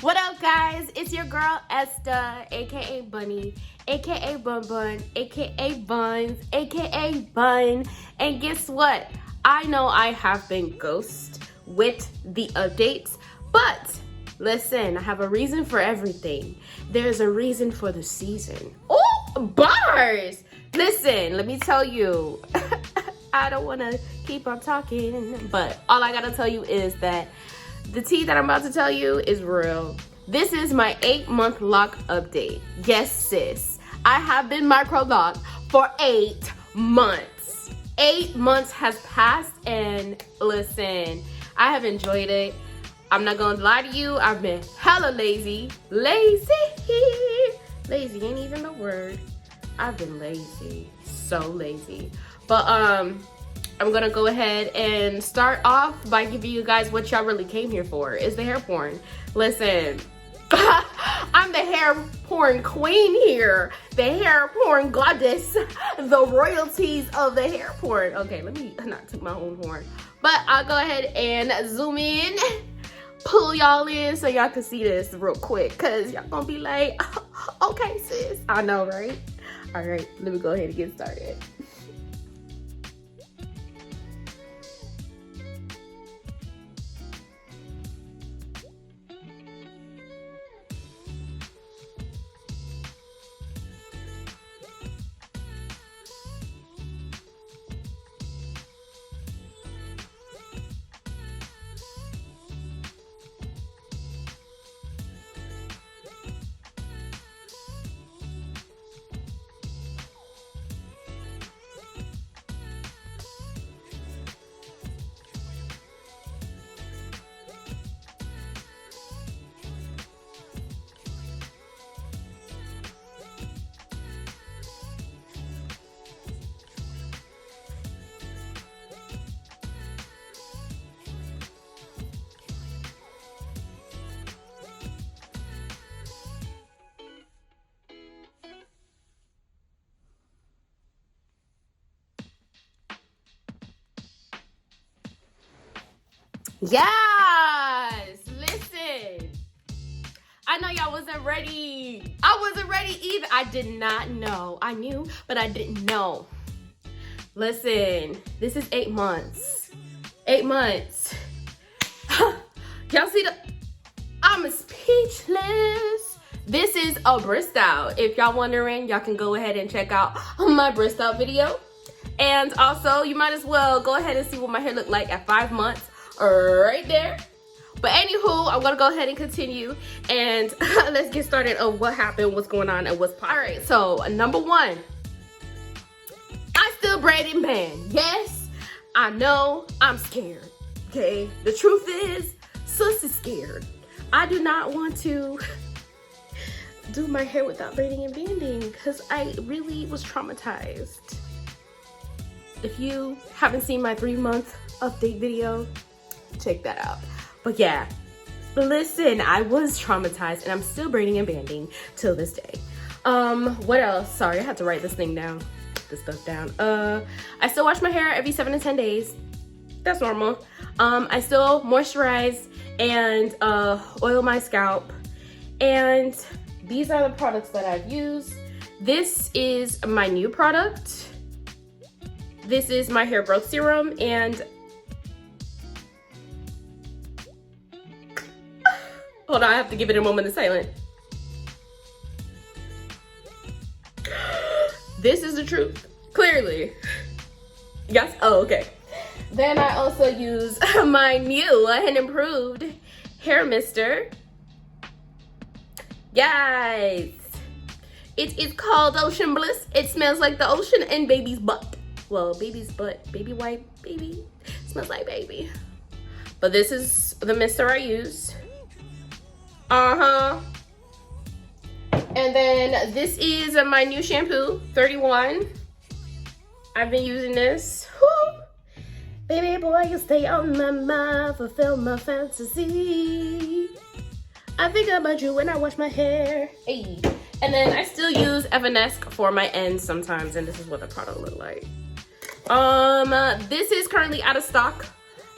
What up, guys? It's your girl Esta, aka Bunny, aka Bun Bun, aka Buns, aka Bun. And guess what? I know I have been ghost with the updates, but listen, I have a reason for everything. There's a reason for the season. Oh, bars! Listen, let me tell you. I don't want to keep on talking, but all I gotta tell you is that the tea that I'm about to tell you is real. This is my 8-month lock update. Yes, sis. I have been micro-locked for 8 months. 8 months has passed, and listen, I have enjoyed it. I'm not gonna lie to you, I've been hella lazy. Lazy ain't even the word. I've been lazy, so lazy. But I'm gonna go ahead and start off by giving you guys what y'all really came here for, is the hair porn. Listen, I'm the hair porn queen here, the hair porn goddess, the royalties of the hair porn. Okay, let me not took my own horn, but I'll go ahead and zoom in, pull y'all in so y'all can see this real quick, cause y'all gonna be like, okay sis, I know, right? All right, let me go ahead and get started. Yes, listen, I know y'all wasn't ready. I wasn't ready either. I did not know. I knew, but I didn't know. Listen, this is 8 months. 8 months. Y'all see I'm speechless. This is a breast out. If y'all wondering, y'all can go ahead and check out my breast out video. And also, you might as well go ahead and see what my hair looked like at 5 months. Right there. But anywho, I'm gonna go ahead and continue, and let's get started on what happened, what's going on, and what's popping. All right, so number one, I still braid and band. Yes, I know I'm scared. Okay, the truth is, sis is scared. I do not want to do my hair without braiding and banding because I really was traumatized. If you haven't seen my 3-month update video, check that out. But yeah, listen, I was traumatized and I'm still braiding and banding till this day. What else? Sorry, I had to write this stuff down. I still wash my hair every 7 to 10 days. That's normal. I still moisturize and oil my scalp. And these are the products that I've used. This is my new product. This is my hair growth serum, and hold on, I have to give it a moment of silence. This is the truth, clearly. Yes, oh, okay. Then I also use my new and improved hair mister. Guys, it is called Ocean Bliss. It smells like the ocean and baby's butt. Well, baby's butt, baby wipe, baby, smells like baby. But this is the mister I use. And then this is my new shampoo, 31. I've been using this. Woo. Baby boy, you stay on my mind, fulfill my fantasy. I think about you when I wash my hair. Hey. And then I still use Evanesque for my ends sometimes, and this is what the product look like. This is currently out of stock.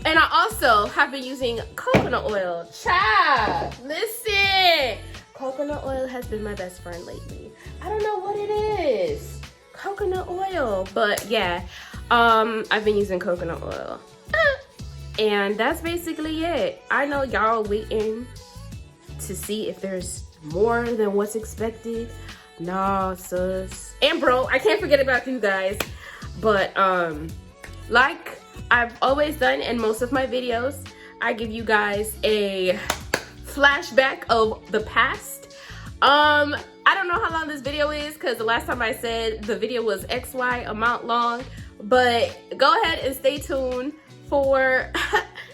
And I also have been using coconut oil. Child, listen. Coconut oil has been my best friend lately. I don't know what it is. Coconut oil. But yeah, I've been using coconut oil. And that's basically it. I know y'all waiting to see if there's more than what's expected. Nah, sis. And bro, I can't forget about you guys. But like I've always done in most of my videos, I give you guys a flashback of the past. I don't know how long this video is because the last time I said the video was XY amount long, but go ahead and stay tuned for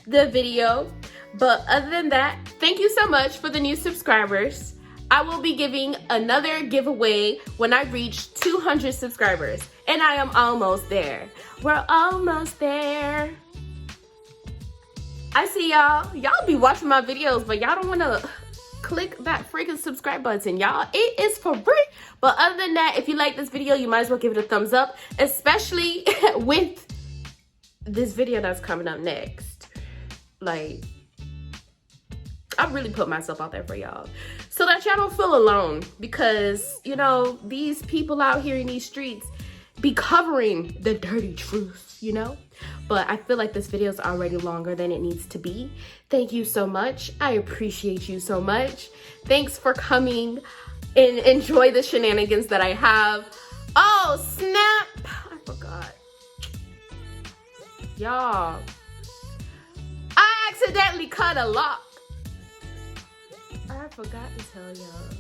the video. But other than that, thank you so much for the new subscribers. I will be giving another giveaway when I reach 200 subscribers, and I am almost there. We're almost there. I see y'all. Y'all be watching my videos, but y'all don't want to click that freaking subscribe button, y'all. It is for free. But other than that, if you like this video, you might as well give it a thumbs up, especially with this video that's coming up next. Like, I really put myself out there for y'all so that y'all don't feel alone, because you know these people out here in these streets be covering the dirty truth, you know. But I feel like this video is already longer than it needs to be. Thank you so much. I appreciate you so much. Thanks for coming and enjoy the shenanigans that I have. Oh snap, I forgot, y'all, I accidentally cut a lock. I forgot to tell y'all,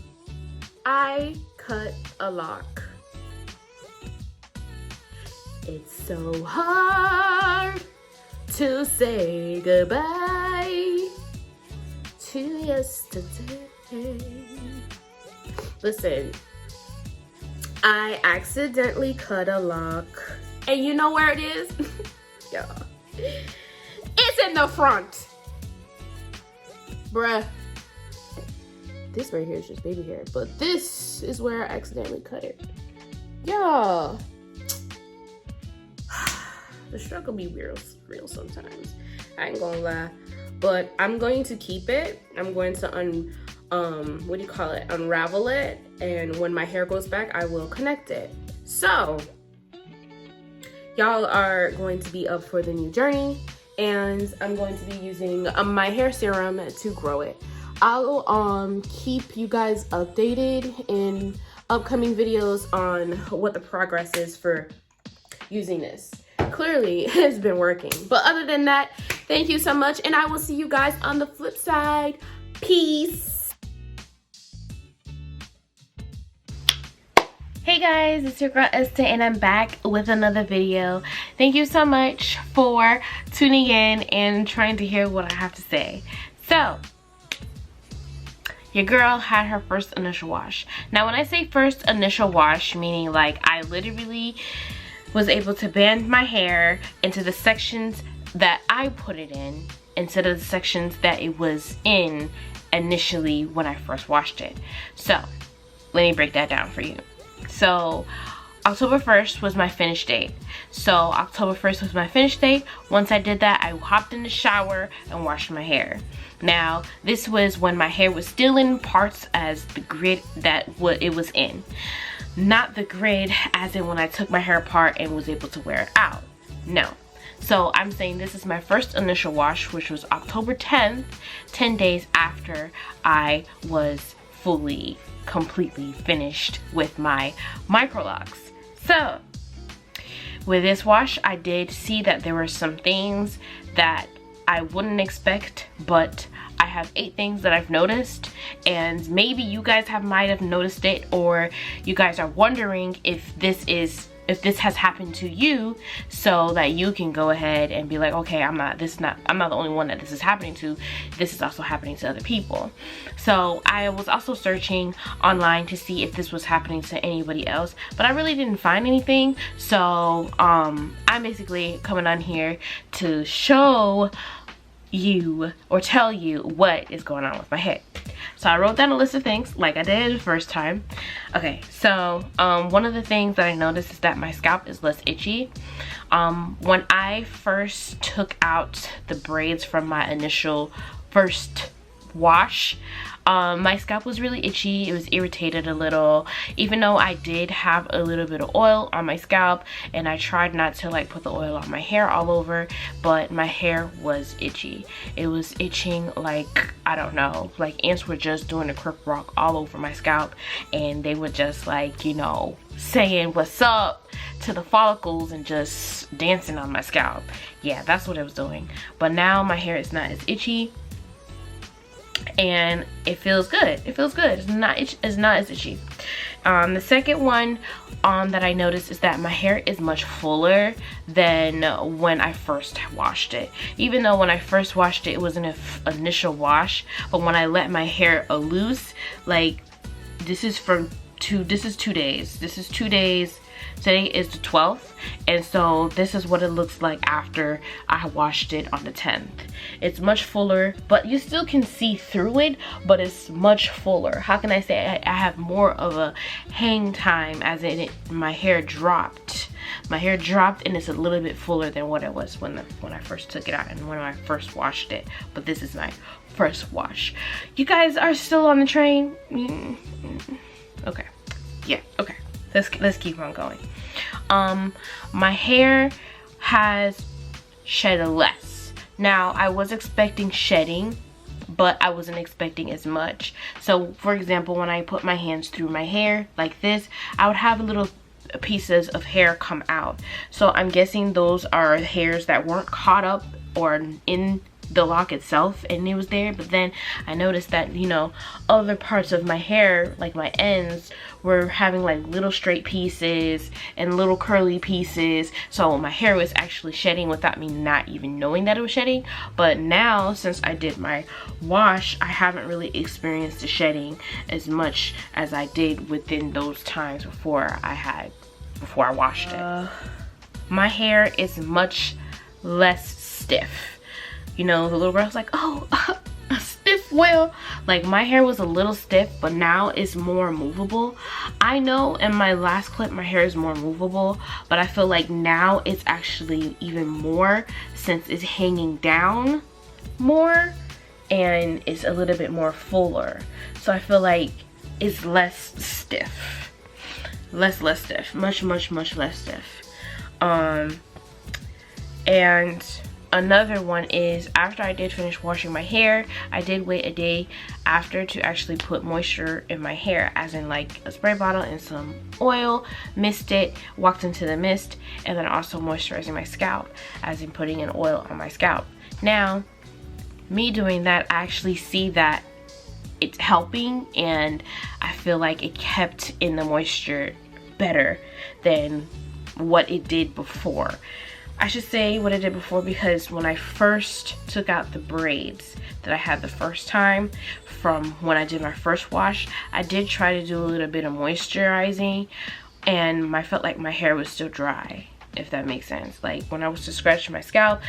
I cut a lock. It's so hard to say goodbye to yesterday. Listen, I accidentally cut a lock. And you know where it is? Yeah. It's in the front. Bruh. This right here is just baby hair, but this is where I accidentally cut it. Yeah. The struggle be real sometimes. I ain't gonna lie. But I'm going to keep it. I'm going to unravel it. And when my hair goes back, I will connect it. So y'all are going to be up for the new journey, and I'm going to be using my hair serum to grow it. I'll keep you guys updated in upcoming videos on what the progress is for using this. Clearly, it's been working. But other than that, thank you so much, and I will see you guys on the flip side. Peace. Hey guys, it's your girl Esta, and I'm back with another video. Thank you so much for tuning in and trying to hear what I have to say. So, your girl had her first initial wash. Now when I say first initial wash, meaning like I literally was able to band my hair into the sections that I put it in instead of the sections that it was in initially when I first washed it. So let me break that down for you. So October 1st was my finish date. So October 1st was my finish date. Once I did that, I hopped in the shower and washed my hair. Now, this was when my hair was still in parts as the grid that it was in. Not the grid as in when I took my hair apart and was able to wear it out. No. So I'm saying this is my first initial wash, which was October 10th, 10 days after I was fully, completely finished with my Microlocs. So with this wash, I did see that there were some things that I wouldn't expect, but I have 8 things that I've noticed, and maybe you guys might have noticed it, or you guys are wondering if this has happened to you, so that you can go ahead and be like, okay, I'm not the only one that this is happening to. This is also happening to other people. So I was also searching online to see if this was happening to anybody else, but I really didn't find anything. So I'm basically coming on here to show you or tell you what is going on with my hair. So I wrote down a list of things like I did the first time. Okay, so one of the things that I noticed is that my scalp is less itchy. When I first took out the braids from my initial first wash, my scalp was really itchy. It was irritated a little, even though I did have a little bit of oil on my scalp, and I tried not to like put the oil on my hair all over, but my hair was itchy. It was itching like, I don't know, like ants were just doing a crip walk all over my scalp, and they were just like, you know, saying what's up to the follicles and just dancing on my scalp. Yeah, that's what it was doing. But now my hair is not as itchy, and it feels good. It feels good. It's not as itchy. The second one that I noticed is that my hair is much fuller than when I first washed it. Even though when I first washed it, it was an initial wash, but when I let my hair loose, like this is 2 days. This is 2 days. Today is the 12th, and so this is what it looks like after I washed it on the 10th. It's much fuller, but you still can see through it, but it's much fuller. How can I say I have more of a hang time, as in my hair dropped. My hair dropped, and it's a little bit fuller than what it was when I first took it out and when I first washed it. But this is my first wash. You guys are still on the train? Okay. Yeah, okay. Let's keep on going. My hair has shed less. Now, I was expecting shedding, but I wasn't expecting as much. So, for example, when I put my hands through my hair like this, I would have little pieces of hair come out. So I'm guessing those are hairs that weren't caught up or in the lock itself, and it was there. But then I noticed that, you know, other parts of my hair, like my ends, were having like little straight pieces and little curly pieces. So my hair was actually shedding without me not even knowing that it was shedding. But now, since I did my wash, I haven't really experienced the shedding as much as I did within those times before I washed it. My hair is much less stiff. You know, the little girl's like, oh, a stiff whale. Like, my hair was a little stiff, but now it's more movable. I know in my last clip my hair is more movable, but I feel like now it's actually even more, since it's hanging down more and it's a little bit more fuller. So I feel like it's less stiff. Less stiff. Much less stiff. And another one is, after I did finish washing my hair, I did wait a day after to actually put moisture in my hair, as in like a spray bottle and some oil, mist it, walked into the mist, and then also moisturizing my scalp, as in putting an oil on my scalp. Now, me doing that, I actually see that it's helping, and I feel like it kept in the moisture better than what it did before. I should say what I did before, because when I first took out the braids that I had the first time from when I did my first wash, I did try to do a little bit of moisturizing, and I felt like my hair was still dry, if that makes sense. Like, when I was to scratch my scalp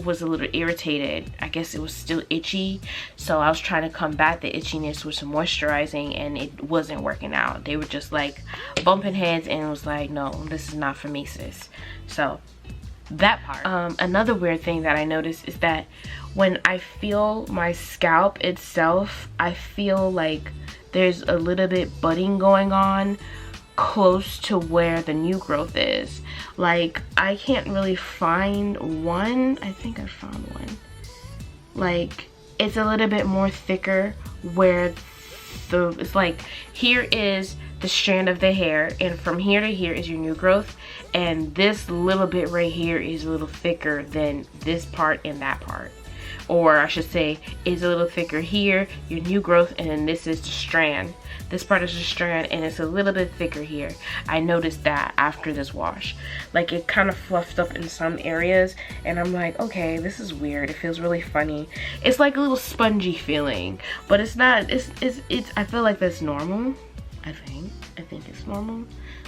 was a little irritated. I guess it was still itchy, so I was trying to combat the itchiness with some moisturizing, and it wasn't working out. They were just like bumping heads, and it was like, no, this is not for me, sis. So that part. Another weird thing that I noticed is that when I feel my scalp itself, I feel like there's a little bit budding going on close to where the new growth is. Like, I can't really find one. I think I found one. Like, it's a little bit more thicker where it's like, here is the strand of the hair, and from here to here is your new growth, and this little bit right here is a little thicker than this part and that part. Or I should say, it's a little thicker here, your new growth, and then this is the strand. This part is the strand, and it's a little bit thicker here. I noticed that after this wash. Like, it kind of fluffed up in some areas, and I'm like, okay, this is weird. It feels really funny. It's like a little spongy feeling, but it's not. It's I feel like that's normal. I think it's normal.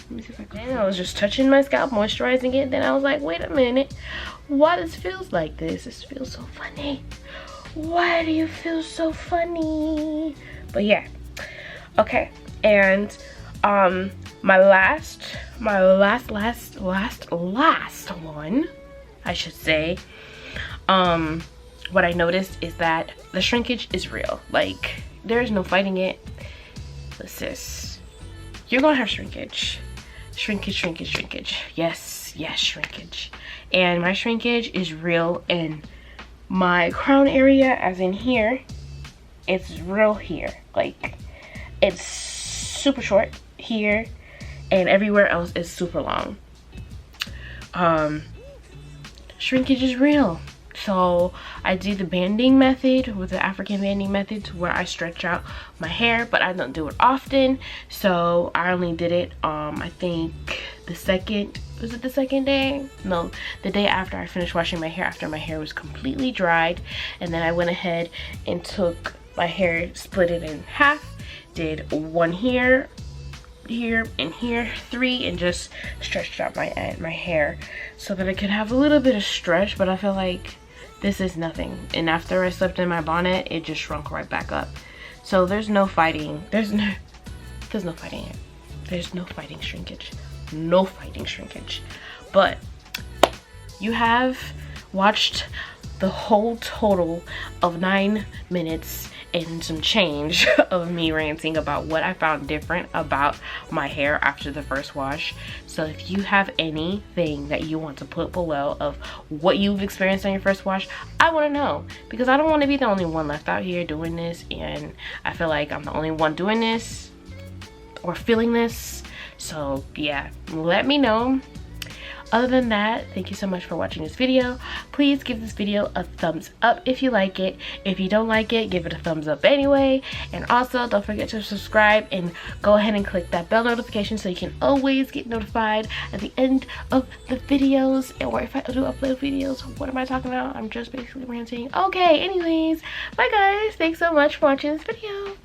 Let me see if I can. And I was just touching my scalp, moisturizing it. Then I was like, wait a minute. Why this feels like this? This feels so funny. Why do you feel so funny? But yeah. Okay. And my last one, I should say. What I noticed is that the shrinkage is real. Like, there's no fighting it. But sis, you're gonna have shrinkage. Shrinkage. Yes, shrinkage. And my shrinkage is real in my crown area, as in here. It's real here. Like, it's super short here, and everywhere else is super long. Shrinkage is real. So I do the banding method with the African banding method, where I stretch out my hair, but I don't do it often. So I only did it I think the second day? No, the day after I finished washing my hair, after my hair was completely dried. And then I went ahead and took my hair, split it in half, did one here, and here, 3, and just stretched out my hair so that I could have a little bit of stretch. But I feel like this is nothing, and after I slept in my bonnet, it just shrunk right back up. So there's no fighting. There's no fighting it. There's no fighting shrinkage. No fighting shrinkage. But you have watched the whole total of 9 minutes and some change of me ranting about what I found different about my hair after the first wash. So if you have anything that you want to put below of what you've experienced on your first wash, I want to know, because I don't want to be the only one left out here doing this, and I feel like I'm the only one doing this or feeling this. So yeah, let me know. Other than that, thank you so much for watching this video. Please give this video a thumbs up if you like it. If you don't like it, give it a thumbs up anyway. And also, don't forget to subscribe and go ahead and click that bell notification so you can always get notified at the end of the videos. Or if I do upload videos, what am I talking about? I'm just basically ranting. Okay, anyways, bye guys. Thanks so much for watching this video.